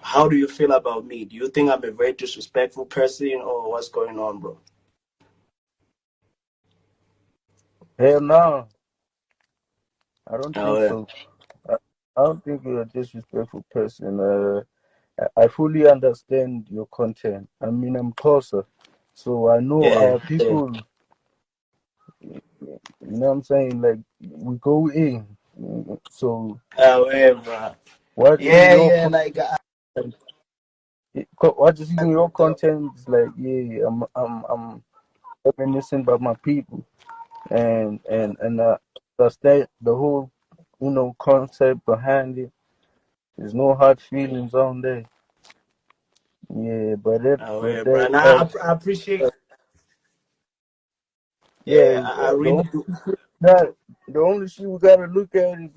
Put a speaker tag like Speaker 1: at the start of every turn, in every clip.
Speaker 1: how do you feel about me? Do you think I'm a very disrespectful person, or what's going on, bro?
Speaker 2: Hell no, I don't think
Speaker 1: Oh yeah,
Speaker 2: so. I, I don't think you're a disrespectful person. I fully understand your content. I mean, I'm Xhosa, so I know
Speaker 1: yeah,
Speaker 2: our
Speaker 1: yeah.
Speaker 2: people. You know what I'm saying? Like we go in. So
Speaker 1: Oh yeah, bro.
Speaker 2: watching
Speaker 1: Yeah,
Speaker 2: your
Speaker 1: yeah. Like,
Speaker 2: content, watching your content is like, yeah, I'm reminiscing about my people, and understand the whole, concept behind it. There's no hard feelings on there. Yeah,
Speaker 1: oh
Speaker 2: but
Speaker 1: yeah, bro.
Speaker 2: that
Speaker 1: And I appreciate.
Speaker 2: yeah,
Speaker 1: Yeah, I really do.
Speaker 2: that the only shit we gotta look at is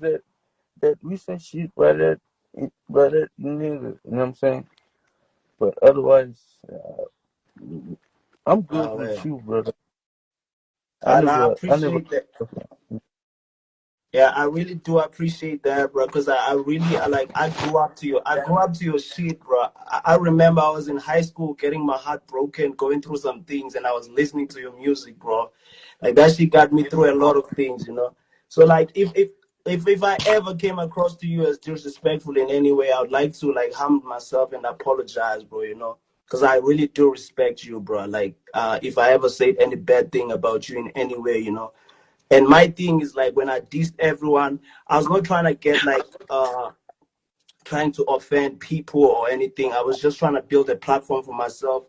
Speaker 2: that recent shit by that nigga. You know what I'm saying? But otherwise, I'm good
Speaker 1: Oh
Speaker 2: with
Speaker 1: yeah,
Speaker 2: you, brother.
Speaker 1: and I
Speaker 2: I never.
Speaker 1: appreciate that. Yeah, I really do appreciate that, bro. Cause I really I grew up to your shit, bro. I remember I was in high school getting my heart broken, going through some things, and I was listening to your music, bro. Like that shit got me through a lot of things, you know. So like if I ever came across to you as disrespectful in any way, I would like to like humble myself and apologize, bro. You know, because I really do respect you, bro. Like if I ever said any bad thing about you in any way, you know. And my thing is like when I dissed everyone, I was not trying to get like trying to offend people or anything. I was just trying to build a platform for myself